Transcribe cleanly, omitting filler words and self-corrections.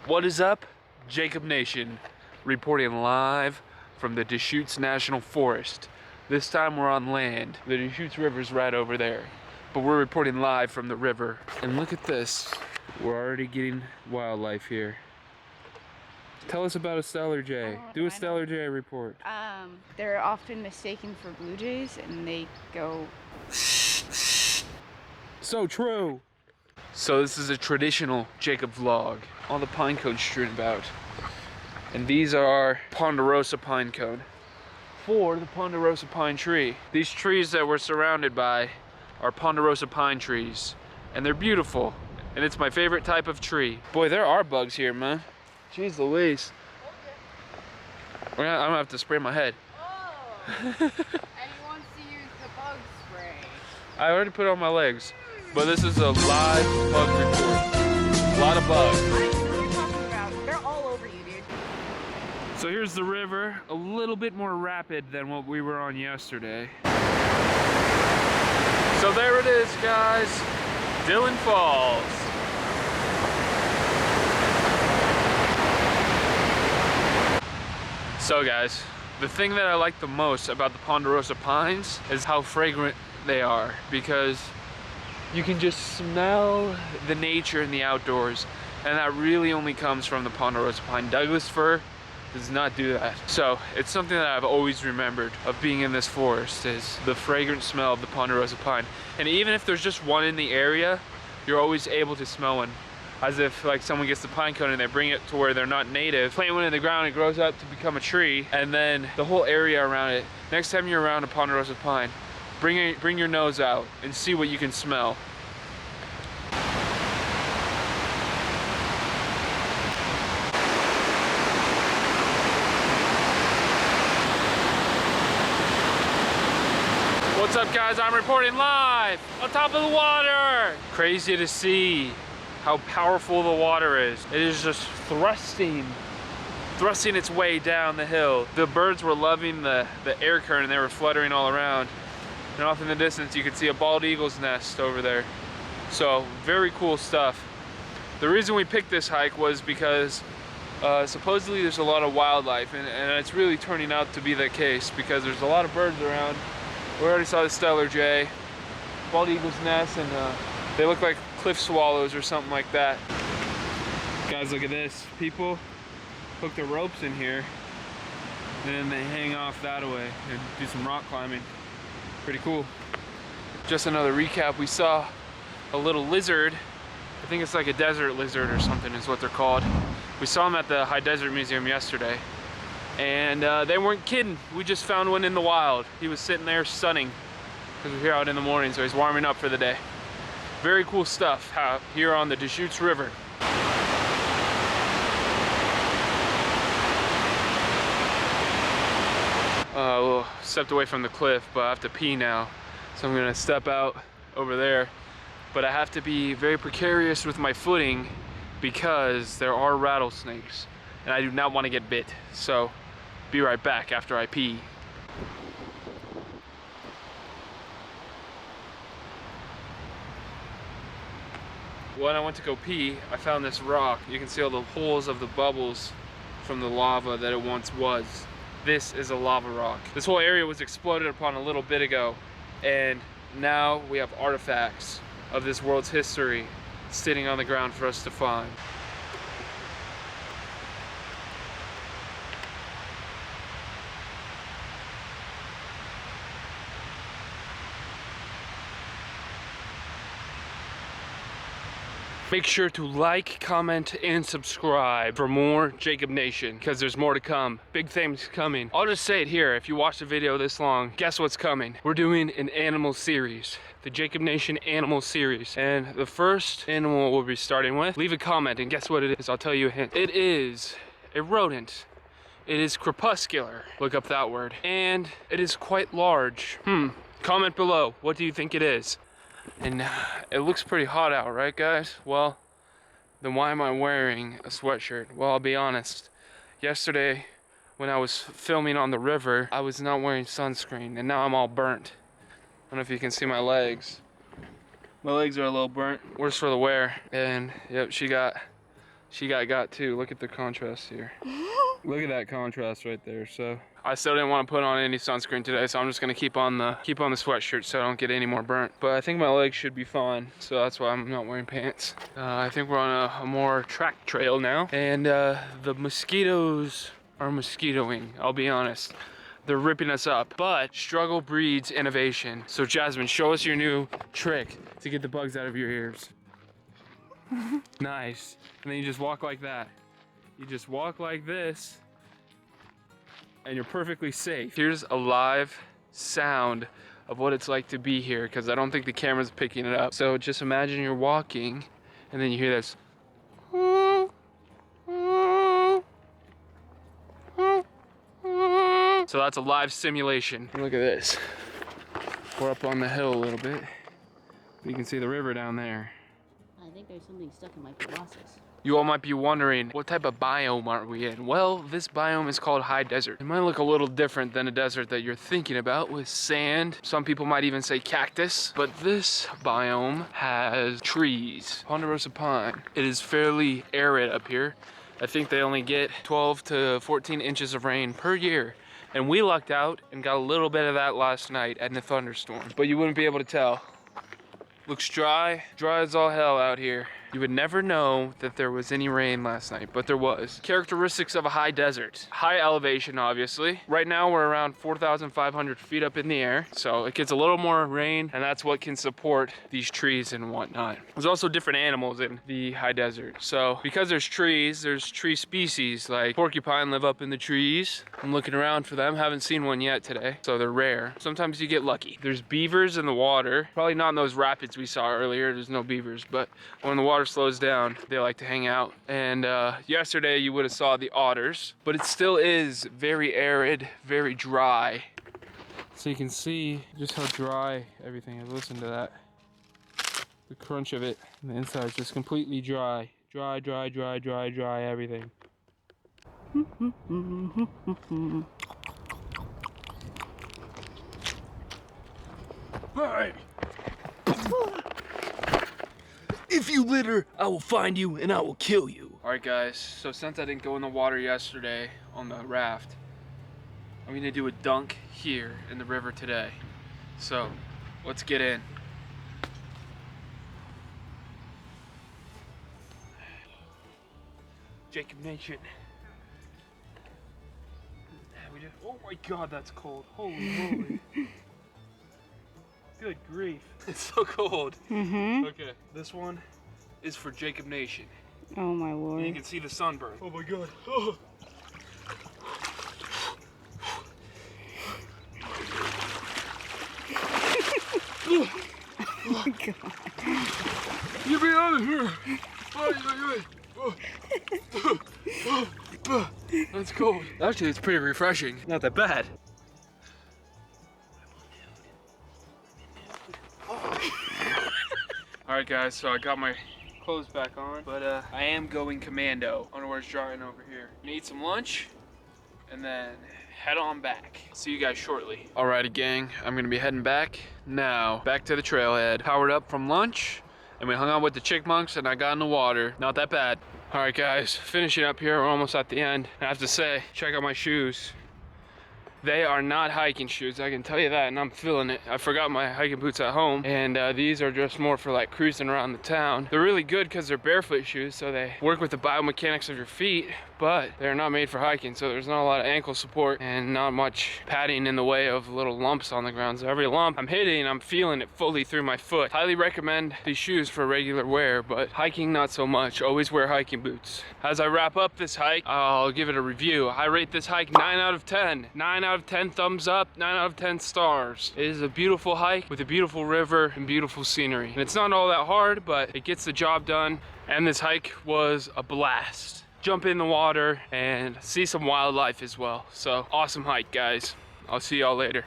What is up, Jacob Nation, reporting live from the Deschutes National Forest. This time we're on land. The Deschutes River's right over there, but we're reporting live from the river. And look at this, we're already getting wildlife here. Tell us about a stellar jay. Do a stellar jay report. They're often mistaken for blue jays, and they go... So true! So this is a traditional Jacob vlog. All the pine cones strewn about. And these are Ponderosa pine cone for the Ponderosa pine tree. These trees that we're surrounded by are Ponderosa pine trees. And they're beautiful. And it's my favorite type of tree. Boy, there are bugs here, man. Jeez Louise. I'm gonna have to spray my head. Oh! And he wants to use the bug spray. I already put it on my legs. But this is a live bug report. A lot of bugs. What are you talking about? They're all over you, dude. So here's the river, a little bit more rapid than what we were on yesterday. So there it is, guys. Dillon Falls. So guys, the thing that I like the most about the Ponderosa pines is how fragrant they are, because you can just smell the nature in the outdoors, and that really only comes from the Ponderosa pine. Douglas fir does not do that. So it's something that I've always remembered of being in this forest, is the fragrant smell of the Ponderosa pine. And even if there's just one in the area, you're always able to smell one. As if like someone gets the pine cone and they bring it to where they're not native, plant one in the ground, it grows up to become a tree, and then the whole area around it. Next time you're around a Ponderosa pine, bring your nose out and see what you can smell. What's up, guys? I'm reporting live on top of the water. Crazy to see how powerful the water is. It is just thrusting its way down the hill. The birds were loving the air current, and they were fluttering all around. And off in the distance, you could see a bald eagle's nest over there. So very cool stuff. The reason we picked this hike was because supposedly there's a lot of wildlife, and it's really turning out to be the case, because there's a lot of birds around. We already saw the stellar jay, bald eagle's nest, and they look like cliff swallows or something like that. Guys, look at this. People hook their ropes in here, and then they hang off that way and do some rock climbing. Pretty cool. Just another recap, we saw a little lizard. I think it's like a desert lizard or something is what they're called. We saw them at the High Desert Museum yesterday. And they weren't kidding. We just found one in the wild. He was sitting there sunning, because we're here out in the morning, so he's warming up for the day. Very cool stuff here on the Deschutes River. Well, stepped away from the cliff, but I have to pee now. So I'm gonna step out over there. But I have to be very precarious with my footing, because there are rattlesnakes, and I do not want to get bit. So be right back after I pee. When I went to go pee, I found this rock. You can see all the holes of the bubbles from the lava that it once was. This is a lava rock. This whole area was exploded upon a little bit ago, and now we have artifacts of this world's history sitting on the ground for us to find. Make sure to like, comment, and subscribe for more Jacob Nation, because there's more to come. Big things coming. I'll just say it here, if you watch the video this long, guess what's coming? We're doing an animal series. The Jacob Nation animal series. And the first animal we'll be starting with, leave a comment and guess what it is. I'll tell you a hint. It is a rodent. It is crepuscular. Look up that word. And it is quite large. Comment below. What do you think it is? And it looks pretty hot out, right guys? Well, then why am I wearing a sweatshirt? Well, I'll be honest. Yesterday, when I was filming on the river, I was not wearing sunscreen, and now I'm all burnt. I don't know if you can see my legs. My legs are a little burnt, worse for the wear. And yep, she got She got too. Look at the contrast here. Look at that contrast right there. So I still didn't want to put on any sunscreen today, so I'm just gonna keep on the sweatshirt so I don't get any more burnt. But I think my legs should be fine, so that's why I'm not wearing pants. I think we're on a more track trail now, and the mosquitoes are mosquitoing. I'll be honest. They're ripping us up, but struggle breeds innovation. So Jasmine, show us your new trick to get the bugs out of your ears. Nice. And then you just walk like that. You just walk like this, and you're perfectly safe. Here's a live sound of what it's like to be here, because I don't think the camera's picking it up. So just imagine you're walking, and then you hear this. So that's a live simulation. Look at this. We're up on the hill a little bit. You can see the river down there. I think there's something stuck in my proboscis. You all might be wondering, what type of biome are we in? Well, this biome is called high desert. It might look a little different than a desert that you're thinking about with sand. Some people might even say cactus, but this biome has trees. Ponderosa pine. It is fairly arid up here. I think they only get 12 to 14 inches of rain per year. And we lucked out and got a little bit of that last night in the thunderstorm. But you wouldn't be able to tell. Looks dry as all hell out here. You would never know that there was any rain last night, but there was. Characteristics of a high desert. High elevation, obviously. Right now we're around 4,500 feet up in the air, so it gets a little more rain, and that's what can support these trees and whatnot. There's also different animals in the high desert. So because there's trees, there's tree species like porcupine live up in the trees. I'm looking around for them, haven't seen one yet today, so they're rare. Sometimes you get lucky. There's beavers in the water. Probably not in those rapids we saw earlier, there's no beavers, but when the water slows down, they like to hang out. And yesterday you would have saw the otters, but it still is very arid, very dry. So you can see just how dry everything is. Listen to that. The crunch of it. And the inside is just completely dry. Dry, everything. Hey! If you litter, I will find you and I will kill you. All right, guys, so since I didn't go in the water yesterday on the raft, I'm gonna do a dunk here in the river today. So let's get in. Jacob Nation. Oh my God, that's cold. Holy moly. Good grief. It's so cold. Okay, this one is for Jacob Nation. Oh my lord. And you can see the sunburn. Oh my God. Oh. Oh my God. Get me out of here. That's cold. Actually, it's pretty refreshing. Not that bad. Alright guys, so I got my clothes back on, but I am going commando. Underwear's drying over here. Need some lunch, and then head on back. See you guys shortly. Alrighty gang, I'm gonna be heading back now. Back to the trailhead. Powered up from lunch, and we hung out with the chickmunks, and I got in the water. Not that bad. Alright guys, finishing up here, we're almost at the end. I have to say, check out my shoes. They are not hiking shoes, I can tell you that, and I'm feeling it. I forgot my hiking boots at home, and these are just more for like cruising around the town. They're really good because they're barefoot shoes, so they work with the biomechanics of your feet, but they're not made for hiking, so there's not a lot of ankle support and not much padding in the way of little lumps on the ground. So every lump I'm hitting, I'm feeling it fully through my foot. Highly recommend these shoes for regular wear, but hiking not so much. Always wear hiking boots. As I wrap up this hike, I'll give it a review. I rate this hike 9 out of 10. 9 out of 10 thumbs up, 9 out of 10 stars. It is a beautiful hike with a beautiful river and beautiful scenery. And it's not all that hard, but it gets the job done. And this hike was a blast. Jump in the water and see some wildlife as well. So awesome hike, guys. I'll see y'all later.